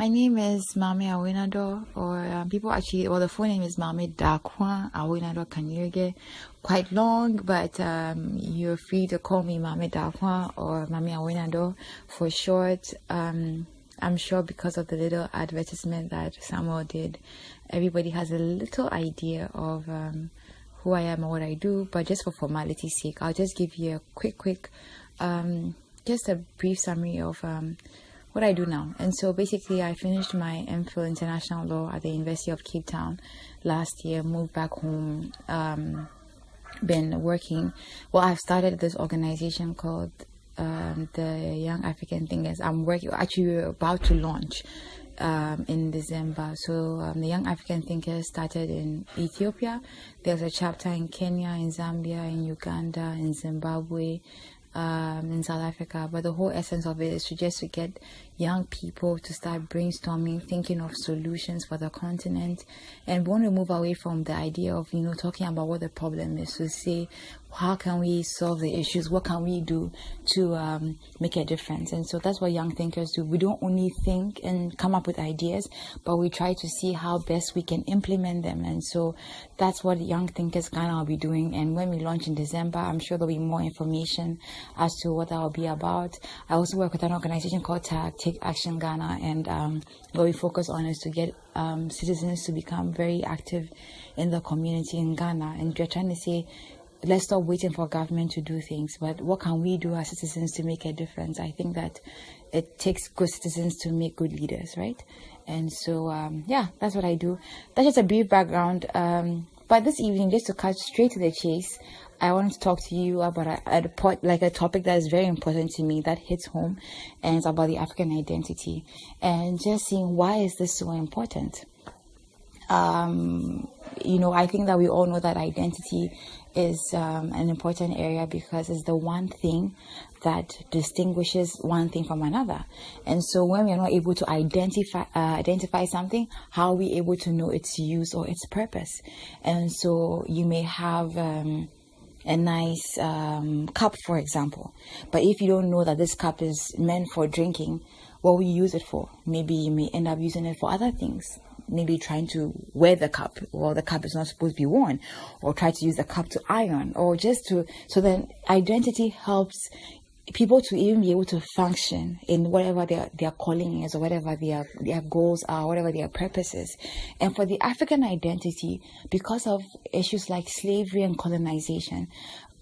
My name is Maame or people actually, the full name is Maame Darkowa Awinado Kanyege. Quite long, but you're free to call me Maame Darkowa or Maame Awinado for short. I'm sure because of the little advertisement that Samuel did, everybody has a little idea of who I am and what I do. But just for formality's sake, I'll just give you a quick, just a brief summary of what I do now. And so basically I finished my MPhil International Law at the University of Cape Town last year, moved back home, been working. Well, I've started this organization called the Young African Thinkers. We're about to launch in December. So the Young African Thinkers started in Ethiopia. There's a chapter in Kenya, in Zambia, in Uganda, in Zimbabwe, in South Africa, but the whole essence of it is to get young people to start brainstorming, thinking of solutions for the continent, and we want to move away from the idea of talking about what the problem is, to say how can we solve the issues, what can we do to make a difference. And so that's what young thinkers do. We don't only think and come up with ideas, but we try to see how best we can implement them. And so that's what Young Thinkers Ghana will be doing. And when we launch in December, I'm sure there'll be more information as to what that will be about. I also work with an organization called Take Action Ghana, and what we focus on is to get citizens to become very active in the community in Ghana. And we're trying to say, let's stop waiting for government to do things, but what can we do as citizens to make a difference? I think that it takes good citizens to make good leaders, right? And so, that's what I do. That's just a brief background. But this evening, just to cut straight to the chase, I want to talk to you about a topic that is very important to me, that hits home, and it's about the African identity, and just seeing why is this so important. I think that we all know that identity is an important area because it's the one thing that distinguishes one thing from another. And so when we are not able to identify something, how are we able to know its use or its purpose? And so you may have a nice cup, for example, but if you don't know that this cup is meant for drinking, what will you use it for? Maybe you may end up using it for other things. Maybe trying to wear the cup, or the cup is not supposed to be worn, or try to use the cup to iron, or so then identity helps people to even be able to function in whatever their calling is, or whatever their goals are, whatever their purpose is. And for the African identity, because of issues like slavery and colonization,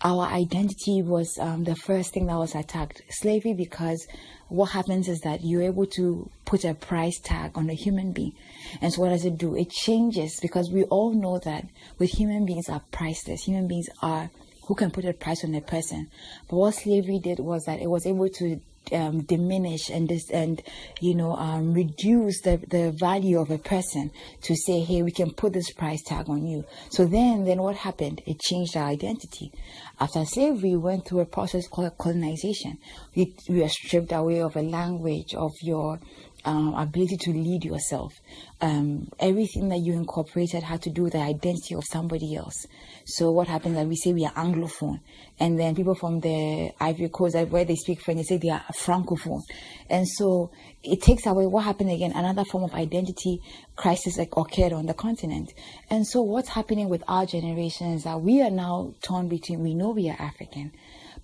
our identity was the first thing that was attacked. Slavery, because what happens is that you're able to put a price tag on a human being. And so what does it do? It changes, because we all know that with human beings are priceless. Human beings are who can put a price on a person. But what slavery did was that it was able to diminish and reduce the value of a person, to say, hey, we can put this price tag on you. So then what happened? It changed our identity. After slavery, we went through a process called colonization. We were stripped away of a language, of your ability to lead yourself. Everything that you incorporated had to do with the identity of somebody else. So what happens is that we say we are Anglophone, and then people from the Ivory Coast, where they speak French, they say they are Francophone. And so it takes away. What happened again? Another form of identity crisis occurred on the continent. And so what's happening with our generation is that we are now torn between, we know we are African,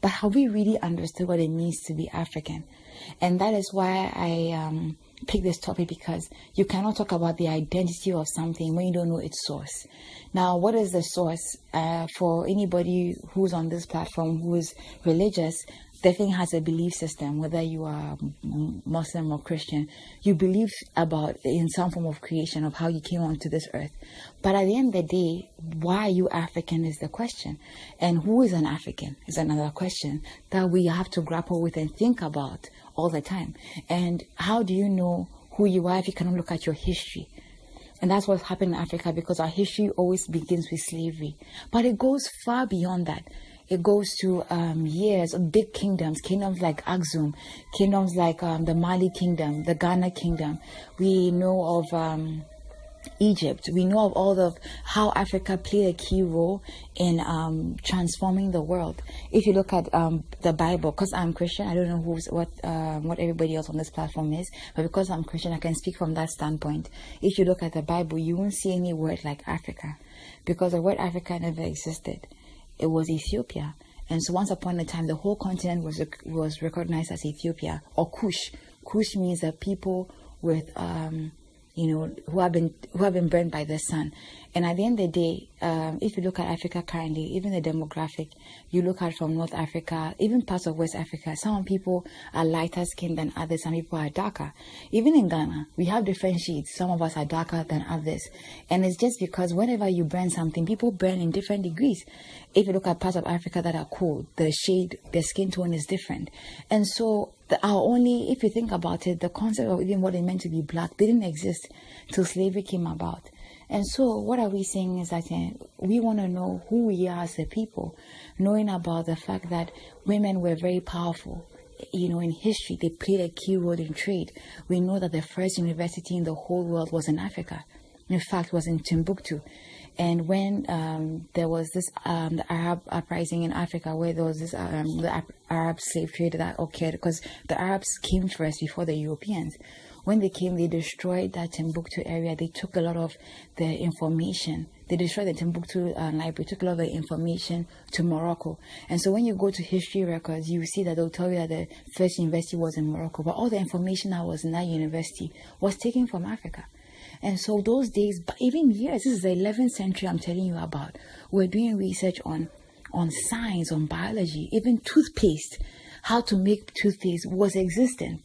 but have we really understood what it means to be African? And that is why I pick this topic, because you cannot talk about the identity of something when you don't know its source. Now, what is the source? For anybody who's on this platform who is religious, definitely has a belief system. Whether you are Muslim or Christian, you believe in some form of creation, of how you came onto this earth. But at the end of the day, why are you African is the question. And who is an African is another question that we have to grapple with and think about all the time. And how do you know who you are if you cannot look at your history? And that's what's happened in Africa, because our history always begins with slavery. But it goes far beyond that. It goes to years of big kingdoms like Axum, kingdoms like the Mali kingdom, the Ghana kingdom. We know of Egypt. We know of all of how Africa played a key role in transforming the world. If you look at the Bible, because I'm Christian, I don't know what everybody else on this platform is, but because I'm Christian, I can speak from that standpoint. If you look at the Bible, you won't see any word like Africa, because the word Africa never existed. It was Ethiopia. And so once upon a time, the whole continent was recognized as Ethiopia, or Kush. Kush means the people with who have been burned by the sun. And at the end of the day, if you look at Africa currently, even the demographic, you look at from North Africa, even parts of West Africa, some people are lighter skinned than others, some people are darker. Even in Ghana, we have different shades. Some of us are darker than others. And it's just because whenever you burn something, people burn in different degrees. If you look at parts of Africa that are cold, the skin tone is different. And so if you think about it, the concept of even what it meant to be black didn't exist till slavery came about. And so what are we saying is that we want to know who we are as a people, knowing about the fact that women were very powerful. In history, they played a key role in trade. We know that the first university in the whole world was in Africa. In fact, was in Timbuktu. And when there was this the Arab uprising in Africa, where there was this the Arab slave trade that occurred, because the Arabs came first before the Europeans. When they came, they destroyed that Timbuktu area. They took a lot of the information. They destroyed the Timbuktu library, took a lot of the information to Morocco. And so when you go to history records, you see that they'll tell you that the first university was in Morocco, but all the information that was in that university was taken from Africa. And so those days, but even years, this is the 11th century I'm telling you about, we're doing research on science, on biology, even toothpaste, how to make toothpaste was existent.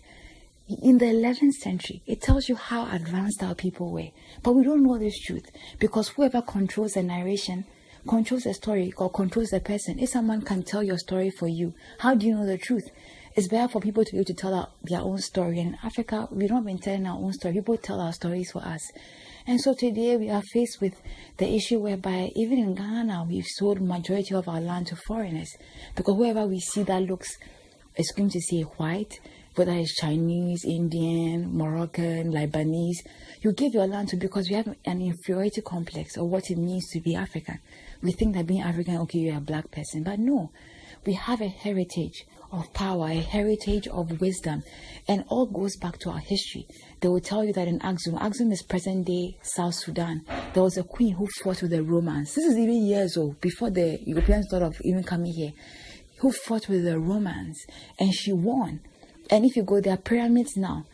In the 11th century, it tells you how advanced our people were. But we don't know this truth, because whoever controls the narration controls the story or controls the person. If someone can tell your story for you, how do you know the truth? It's better for people to be able to tell their own story. And in Africa, we don't been telling our own story. People tell our stories for us. And so today we are faced with the issue whereby even in Ghana, we've sold majority of our land to foreigners. Because whoever we see that looks, is going to say white, whether it's Chinese, Indian, Moroccan, Lebanese, you give your land to, because we have an inferiority complex of what it means to be African. We think that being African, okay, you're a black person. But no, we have a heritage of power, a heritage of wisdom, and all goes back to our history. They will tell you that in Axum is present-day South Sudan, there was a queen who fought with the Romans. This is even years old, before the Europeans thought of even coming here, who fought with the Romans, and she won. And if you go, there are pyramids now,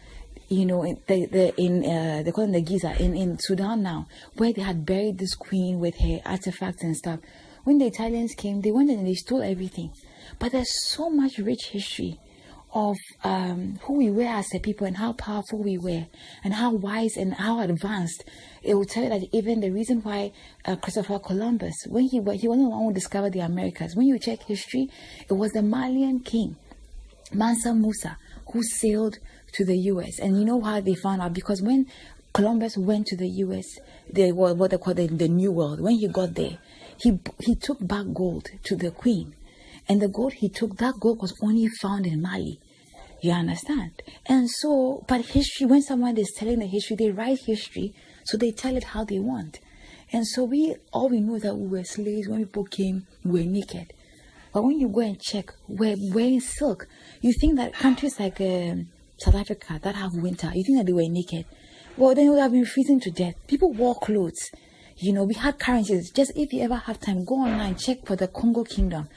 they call them the Giza in Sudan now, where they had buried this queen with her artifacts and stuff. When the Italians came, they went and they stole everything. But there's so much rich history of who we were as a people and how powerful we were and how wise and how advanced. It will tell you that even the reason why Christopher Columbus, when he wasn't the one who discovered the Americas, when you check history, it was the Malian king, Mansa Musa, who sailed to the U.S. And you know how they found out? Because when Columbus went to the U.S., they were what they call the New World. When he got there, he took back gold to the queen. And the gold he took, that gold was only found in Mali. You understand? And so, but history, when someone is telling the history, they write history, so they tell it how they want. And so all we know is that we were slaves. When people came, we were naked. But when you go and check, we're wearing silk. You think that countries like South Africa that have winter, you think that they were naked. Well, then they would have been freezing to death. People wore clothes. We had currencies. Just if you ever have time, go online, check for the Congo Kingdom.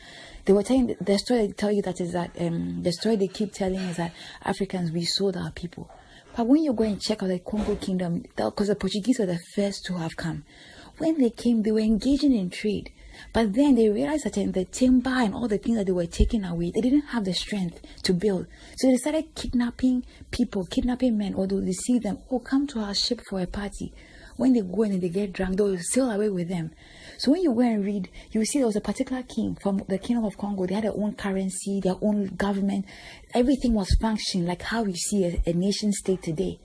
They were telling the story. They tell you that is that the story they keep telling is that Africans, we sold our people. But when you go and check out the Congo Kingdom, because the Portuguese were the first to have come, when they came, they were engaging in trade. But then they realized that in the timber and all the things that they were taking away, they didn't have the strength to build. So they started kidnapping people, kidnapping men, or they'll deceive them. Oh, come to our ship for a party. When they go in and they get drunk, they'll sail away with them. So when you go and read, you see there was a particular king from the Kingdom of Congo. They had their own currency, their own government. Everything was functioning like how we see a nation state today.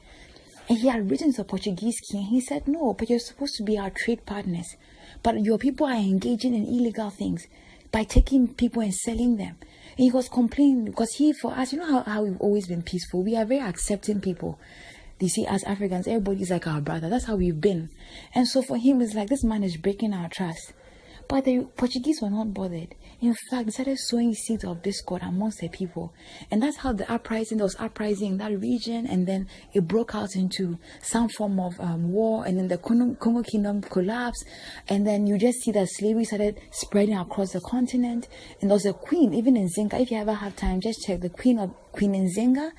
And he had written to the Portuguese king. He said, no, but you're supposed to be our trade partners. But your people are engaging in illegal things by taking people and selling them. And he was complaining because for us, you know how we've always been peaceful. We are very accepting people. You see, as Africans, everybody's like our brother. That's how we've been. And so for him, it's like, this man is breaking our trust. But the Portuguese were not bothered. In fact, they started sowing seeds of discord amongst the people. And that's how there was uprising in that region. And then it broke out into some form of war. And then the Congo Kingdom collapsed. And then you just see that slavery started spreading across the continent. And there was a queen, even in Zinga. If you ever have time, just check the Queen Nzinga,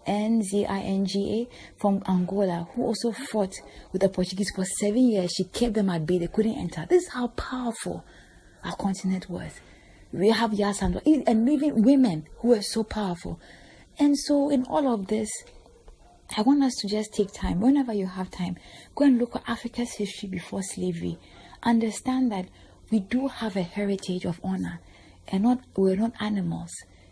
Nzinga, from Angola, who also fought with the Portuguese for 7 years. She kept them at bay. They couldn't enter. This is how powerful our continent was. We have Yasando, and even women who were so powerful. And so in all of this, I want us to just take time, whenever you have time, go and look at Africa's history before slavery. Understand that we do have a heritage of honor, and we're not animals,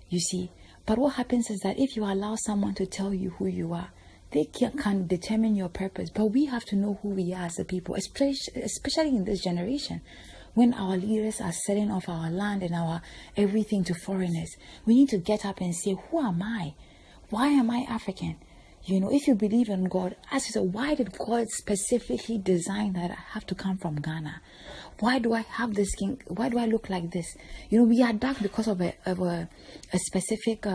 you see. But what happens is that if you allow someone to tell you who you are, they can determine your purpose. But we have to know who we are as a people, especially in this generation. When our leaders are selling off our land and our everything to foreigners, we need to get up and say, who am I? Why am I African? You know, if you believe in God, ask yourself, why did God specifically design that I have to come from Ghana? Why do I have this skin? Why do I look like this? You know, we are dark because of a specific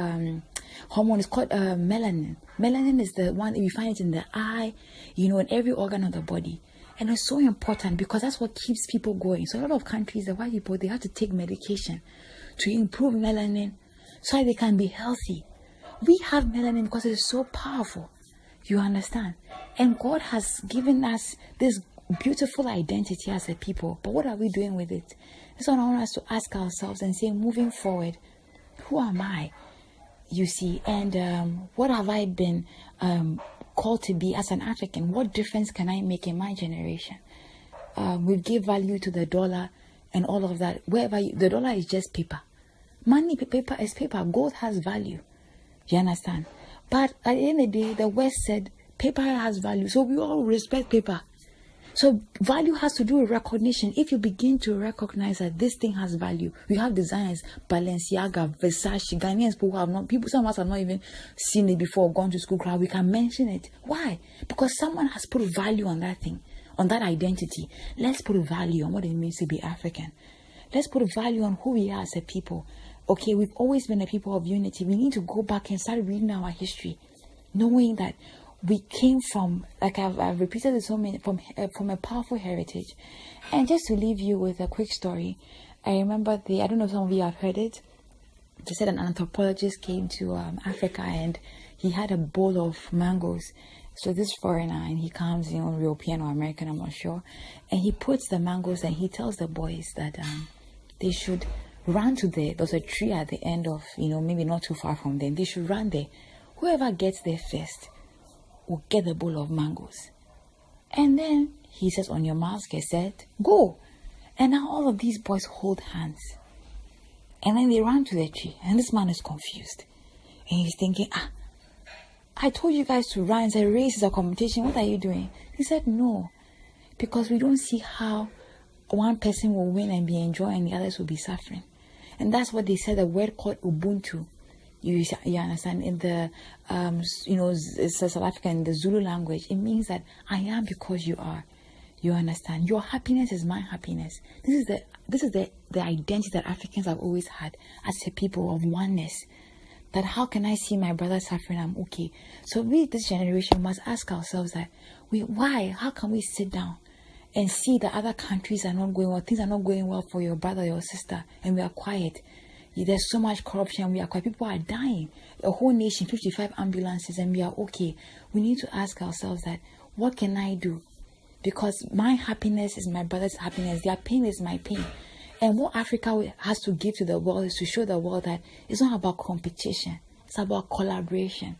hormone. It's called melanin. Melanin is the one, we find it in the eye, you know, in every organ of the body. And it's so important because that's what keeps people going. So a lot of countries, the white people, they have to take medication to improve melanin so that they can be healthy. We have melanin because it's so powerful. You understand? And God has given us this beautiful identity as a people. But what are we doing with it? So I want us to ask ourselves and say, moving forward, who am I? You see, and what have I been called to be as an African? What difference can I make in my generation? We give value to the dollar and all of that. The dollar is just paper. Money, paper is paper. Gold has value. You understand? But at the end of the day, the West said paper has value. So we all respect paper. So value has to do with recognition. If you begin to recognize that this thing has value, we have designers, Balenciaga, Versace, Ghanaians who have not, some of us have not even seen it before, gone to school crowd. We can mention it. Why? Because someone has put value on that thing, on that identity. Let's put value on what it means to be African. Let's put value on who we are as a people. Okay, we've always been a people of unity. We need to go back and start reading our history, knowing that we came from, like I've repeated this so many, from a powerful heritage. And just to leave you with a quick story, I remember I don't know if some of you have heard it. They said an anthropologist came to Africa and he had a bowl of mangoes. So this foreigner, and he comes, European or American, I'm not sure. And he puts the mangoes and he tells the boys that they should run to there's a tree at the end of, maybe not too far from them. They should run there. Whoever gets there first will get the bowl of mangoes. And then he says, on your marks, get set, go. And now all of these boys hold hands. And then they run to the tree. And this man is confused. And he's thinking, I told you guys to run. It's a race, it's a competition. What are you doing? He said, no. Because we don't see how one person will win and be enjoying and the others will be suffering. And that's what they said, the word called Ubuntu. You understand? In the, it's South Africa, in the Zulu language, it means that I am because you are. You understand? Your happiness is my happiness. This is the identity that Africans have always had as a people of oneness. That how can I see my brother suffering? I'm okay. So we, this generation, must ask ourselves that, why? How can we sit down and see that other countries are not going well, things are not going well for your brother, your sister, and we are quiet? There's so much corruption, we are quiet. People are dying. A whole nation, 55 ambulances, and we are okay. We need to ask ourselves that, what can I do? Because my happiness is my brother's happiness. Their pain is my pain. And what Africa has to give to the world is to show the world that it's not about competition. It's about collaboration.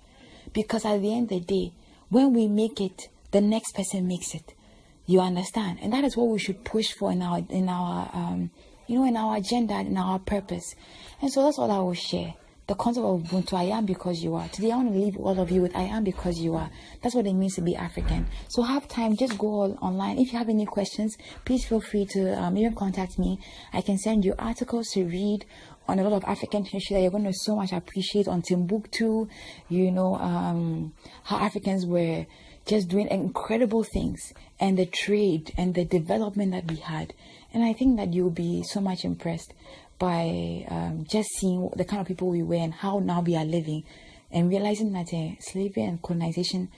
Because at the end of the day, when we make it, the next person makes it. You understand? And that is what we should push for in our agenda, in our purpose. And so that's all I will share. the concept of Ubuntu, I am because you are. Today I want to leave all of you with I am because you are. That's what it means to be African. So have time, just go online. If you have any questions, please feel free to even contact me. I can send you articles to read on a lot of African history that you're going to so much appreciate, on Timbuktu, how Africans were just doing incredible things, and the trade and the development that we had. And I think that you'll be so much impressed by just seeing the kind of people we were and how now we are living, and realizing that slavery and colonization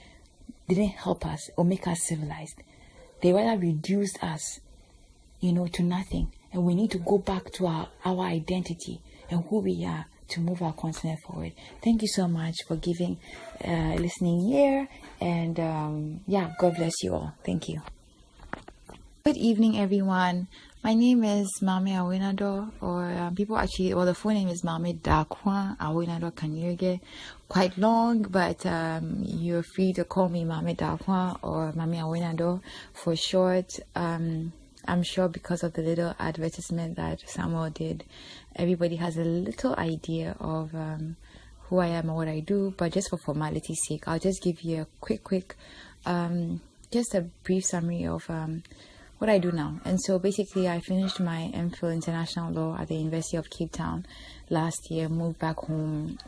didn't help us or make us civilized. They rather reduced us, to nothing. And we need to go back to our identity and who we are to move our continent forward. Thank you so much for giving listening ear. And God bless you all. Thank you. Good evening, everyone. My name is Maame Awinado, or people actually, the full name is Maame Darkowa Awinado Kanyirige. Quite long, but you're free to call me Maame Darkowa or Maame Awinado for short. I'm sure because of the little advertisement that Samuel did, everybody has a little idea of who I am and what I do. But just for formality's sake, I'll just give you a quick, just a brief summary of what I do now. And so basically, I finished my MPhil International Law at the University of Cape Town last year, moved back home,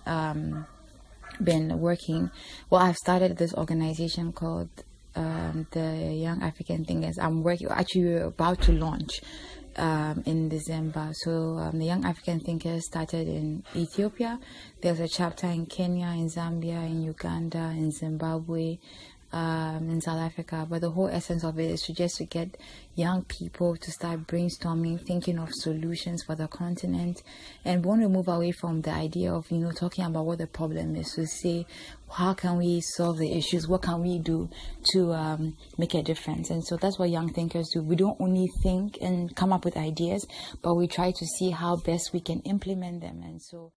been working. Well, I've started this organization called the Young African Thinkers. We're about to launch in December. So the Young African Thinkers started in Ethiopia. There's a chapter in Kenya, in Zambia, in Uganda, in Zimbabwe, in South Africa. But the whole essence of it is to get young people to start brainstorming, thinking of solutions for the continent. And we want to move away from the idea of, talking about what the problem is, to say, how can we solve the issues? What can we do to make a difference? And so that's what young thinkers do. We don't only think and come up with ideas, but we try to see how best we can implement them. And so